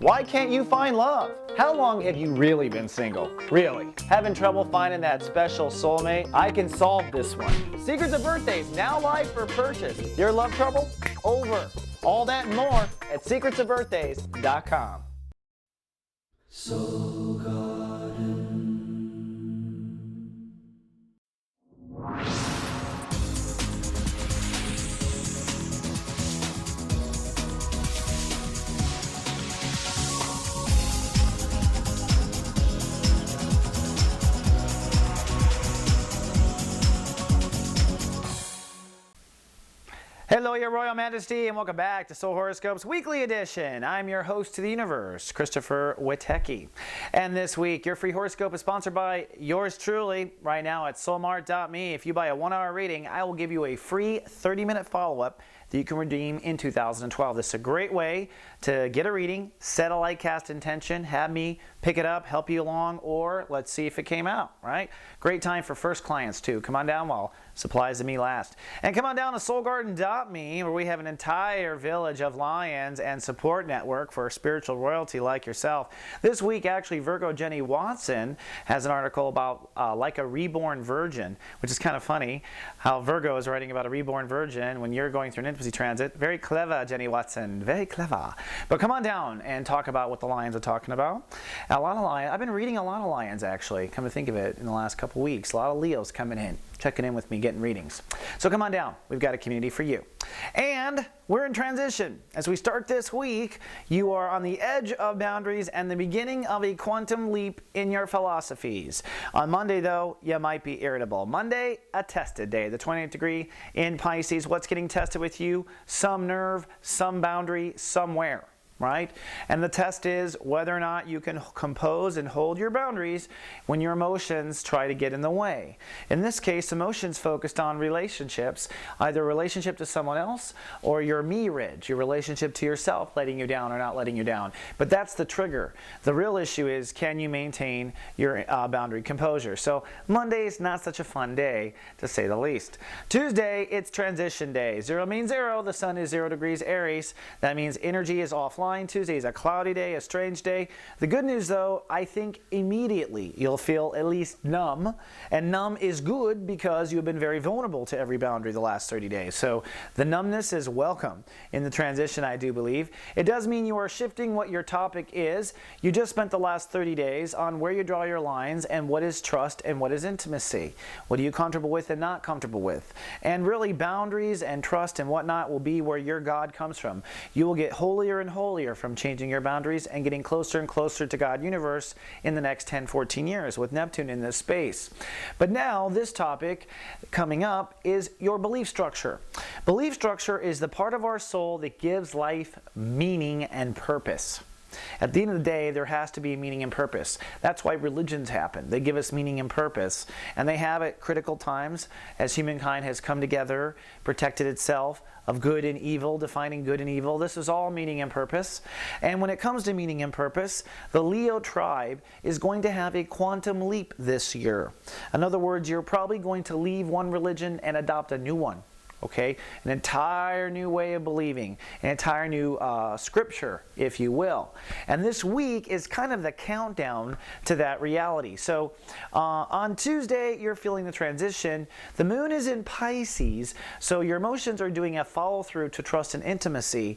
Why can't you find love? How long have you really been single? Really? Having trouble finding that special soulmate? I can solve this one. Secrets of Birthdays, now live for purchase. Your love trouble? Over. All that and more at secretsofbirthdays.com. Soul Garden. Hello, your Royal Majesty, and welcome back to Soul Horoscopes Weekly Edition. I'm your host to the universe, Christopher Witecki. And this week, your free horoscope is sponsored by yours truly, right now at soulmart.me. If you buy a 1-hour reading, I will give you a free 30-minute follow-up that you can redeem in 2012. This is a great way to get a reading, set a lightcast intention, have me pick it up, help you along, or let's see if it came out, right? Great time for first clients too. Come on down while supplies to me last. And come on down to soulgarden.me, where we have an entire village of lions and support network for spiritual royalty like yourself. This week, actually, Virgo Jenny Watson has an article about like a reborn virgin, which is kind of funny how Virgo is writing about a reborn virgin when you're going through an intimacy transit. Very clever, Jenny Watson. Very clever. But come on down and talk about what the lions are talking about. A lot of lions. I've been reading a lot of lions, actually, come to think of it, in the last couple weeks. A lot of Leos coming in, checking in with me, getting readings. So come on down. We've got a community for you. And we're in transition. As we start this week, you are on the edge of boundaries and the beginning of a quantum leap in your philosophies. On Monday, though, you might be irritable. Monday, a tested day. The 28th degree in Pisces. What's getting tested with you? Some nerve, some boundary, somewhere. Right? And the test is whether or not you can compose and hold your boundaries when your emotions try to get in the way. In this case, emotions focused on relationships, either a relationship to someone else or your me ridge, your relationship to yourself, letting you down or not letting you down. But that's the trigger. The real issue is, can you maintain your boundary composure? So Monday is not such a fun day, to say the least. Tuesday, it's transition day. 0 means 0. The sun is 0 degrees Aries. That means energy is offline. Tuesday is a cloudy day, a strange day. The good news, though, I think immediately you'll feel at least numb. And numb is good because you've been very vulnerable to every boundary the last 30 days. So the numbness is welcome in the transition, I do believe. It does mean you are shifting what your topic is. You just spent the last 30 days on where you draw your lines and what is trust and what is intimacy. What are you comfortable with and not comfortable with? And really, boundaries and trust and whatnot will be where your God comes from. You will get holier and holier from changing your boundaries and getting closer and closer to God universe in the next 10-14 years with Neptune in this space. But now this topic coming up is your belief structure. Belief structure is the part of our soul that gives life meaning and purpose. At the end of the day, there has to be meaning and purpose. That's why religions happen. They give us meaning and purpose. And they have at critical times as humankind has come together, protected itself of good and evil, defining good and evil. This is all meaning and purpose. And when it comes to meaning and purpose, the Leo tribe is going to have a quantum leap this year. In other words, you're probably going to leave one religion and adopt a new one. Okay, an entire new way of believing, an entire new scripture, if you will. And this week is kind of the countdown to that reality. So on Tuesday, you're feeling the transition. The moon is in Pisces, so your emotions are doing a follow-through to trust and intimacy.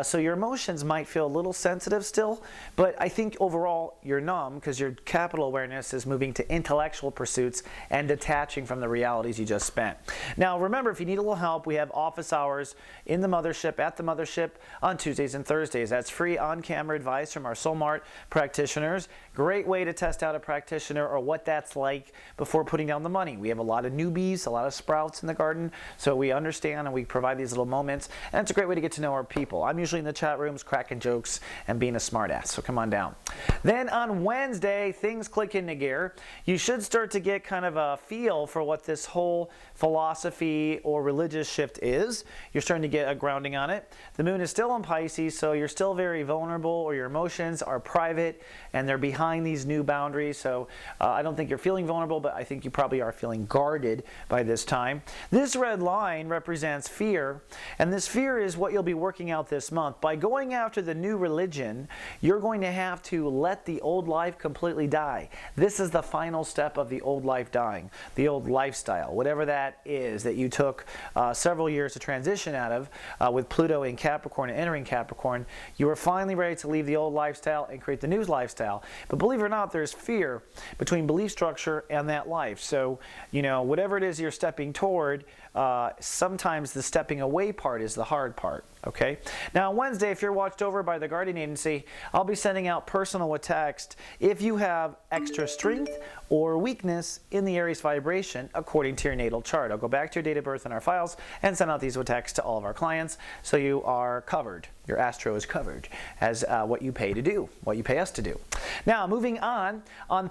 So your emotions might feel a little sensitive still, but I think overall you're numb because your capital awareness is moving to intellectual pursuits and detaching from the realities you just spent. Now remember, if you need a little help, we have office hours in the mothership, at the mothership on Tuesdays and Thursdays. That's free on-camera advice from our SoulMart practitioners. Great way to test out a practitioner or what that's like before putting down the money. We have a lot of newbies, a lot of sprouts in the garden, so we understand and we provide these little moments, and it's a great way to get to know our people. I'm usually in the chat rooms cracking jokes and being a smartass, so come on down. Then on Wednesday, things click into gear. You should start to get kind of a feel for what this whole philosophy or religion religious shift is. You're starting to get a grounding on it. The moon is still in Pisces, so you're still very vulnerable, or your emotions are private and they're behind these new boundaries. So I don't think you're feeling vulnerable, but I think you probably are feeling guarded by this time. This red line represents fear, and this fear is what you'll be working out this month. By going after the new religion, you're going to have to let the old life completely die. This is the final step of the old life dying, the old lifestyle, whatever that is that you took several years to transition out of with Pluto in Capricorn and entering Capricorn. You are finally ready to leave the old lifestyle and create the new lifestyle. But believe it or not, there's fear between belief structure and that life. So, you know, whatever it is you're stepping toward, sometimes the stepping away part is the hard part. Okay. Now on Wednesday, if you're watched over by the guardian agency, I'll be sending out personal with text if you have extra strength or weakness in the Aries vibration according to your natal chart. I'll go back to your date of birth in our files and send out these with text to all of our clients, so you are covered. Your astro is covered as what you pay to do, what you pay us to do. Now moving on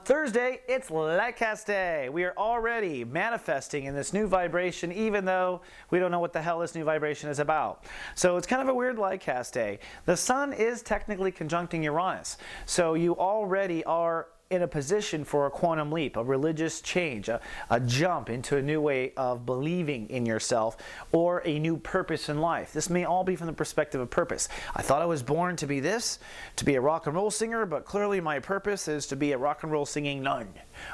Thursday, it's Lightcast Day. We are already manifesting in this new vibration, even though we don't know what the hell this new vibration is about. So it's kind of a weird Lightcast Day. The sun is technically conjuncting Uranus, so you already are in a position for a quantum leap, a religious change, a jump into a new way of believing in yourself, or a new purpose in life. This may all be from the perspective of purpose. I thought I was born to be this, to be a rock and roll singer, but clearly my purpose is to be a rock and roll singing nun.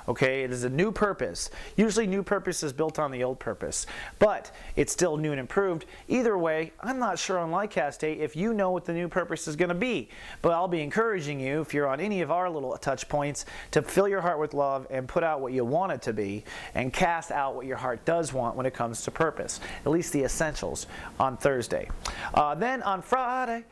Okay, it is a new purpose. Usually new purpose is built on the old purpose, but it's still new and improved. Either way, I'm not sure on Lightcast Day if you know what the new purpose is going to be, but I'll be encouraging you, if you're on any of our little touch points, to fill your heart with love and put out what you want it to be, and cast out what your heart does want when it comes to purpose, at least the essentials on Thursday. Then on Friday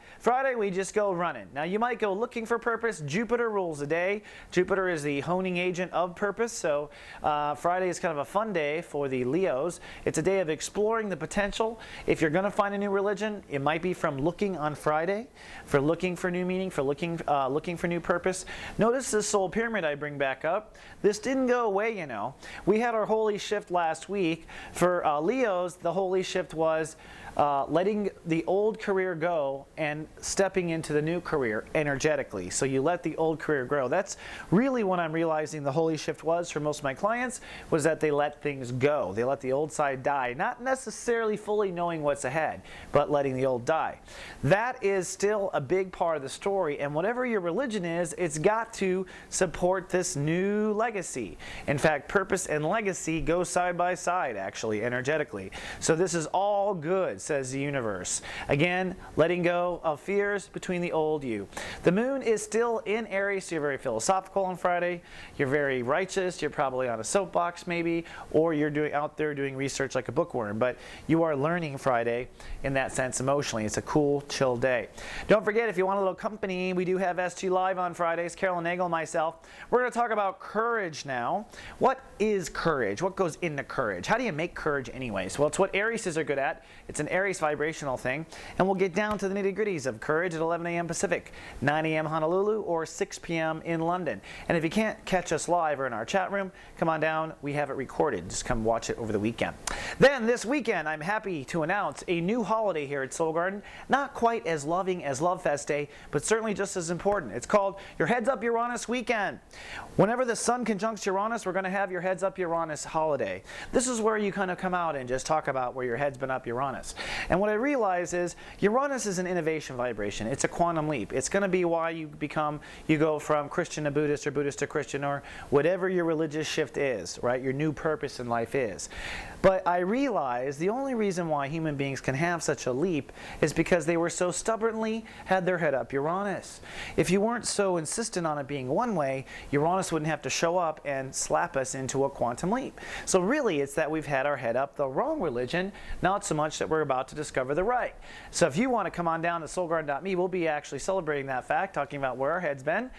we just go running. Now you might go looking for purpose. Jupiter rules the day. Jupiter is the honing agent of purpose, so Friday is kind of a fun day for the Leos. It's a day of exploring the potential. If you're going to find a new religion, it might be from looking on Friday, for looking for new meaning, for looking for new purpose. Notice this soul pyramid I bring back up. This didn't go away, you know. We had our holy shift last week. For Leos, the holy shift was letting the old career go and stepping into the new career energetically. So you let the old career grow. That's really what I'm realizing the holy shift was for most of my clients, was that they let things go. They let the old side die, not necessarily fully knowing what's ahead, but letting the old die. That is still a big part of the story, and whatever your religion is, it's got to support this new legacy. In fact, purpose and legacy go side by side, actually, energetically. So this is all good, says the universe. Again, letting go of fears between the old you. The moon is still in Aries, so you're very philosophical on Friday. You're very righteous. You're probably on a soapbox maybe, or you're out there doing research like a bookworm. But you are learning Friday in that sense emotionally. It's a cool, chill day. Don't forget, if you want a little company, we do have SG Live on Fridays. Carolyn Nagel and myself. We're going to talk about courage now. What is courage? What goes into courage? How do you make courage anyways? Well, it's what Aries are good at. It's an Aries vibrational thing, and we'll get down to the nitty-gritties of courage at 11 a.m. Pacific, 9 a.m. Honolulu, or 6 p.m. in London. And if you can't catch us live or in our chat room, come on down. We have it recorded. Just come watch it over the weekend. Then this weekend, I'm happy to announce a new holiday here at Soul Garden. Not quite as loving as Love Fest Day, but certainly just as important. It's called Your Heads Up Uranus Weekend. Whenever the sun conjuncts Uranus, we're going to have Your Heads Up Uranus holiday. This is where you kind of come out and just talk about where your head's been up Uranus. And what I realize is Uranus is an innovation vibration. It's a quantum leap. It's going to be why you go from Christian to Buddhist, or Buddhist to Christian, or whatever your religious shift is, right? Your new purpose in life is. But I realize the only reason why human beings can have such a leap is because they were so stubbornly had their head up Uranus. If you weren't so insistent on it being one way, Uranus wouldn't have to show up and slap us into a quantum leap. So really, it's that we've had our head up the wrong religion, not so much that we're about about to discover the right. So if you want to come on down to soulgarden.me, we'll be actually celebrating that fact, talking about where our head's been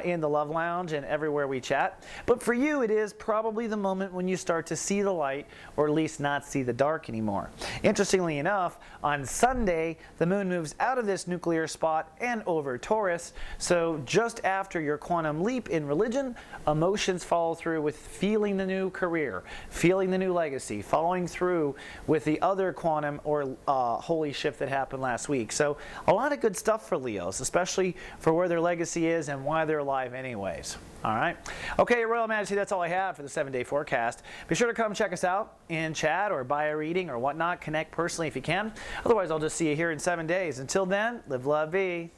in the Love Lounge and everywhere we chat. But for you, it is probably the moment when you start to see the light, or at least not see the dark anymore. Interestingly enough, on Sunday, the moon moves out of this nuclear spot and over Taurus. So just after your quantum leap in religion, emotions follow through with feeling the new career, feeling the new legacy, following through with the other quantum or holy shift that happened last week. So a lot of good stuff for Leos, especially for where their legacy is and why they're alive anyways. All right. Okay, Royal Majesty, that's all I have for the 7-day forecast. Be sure to come check us out in chat or buy a reading or whatnot. Connect personally if you can. Otherwise, I'll just see you here in 7 days. Until then, live, love, be.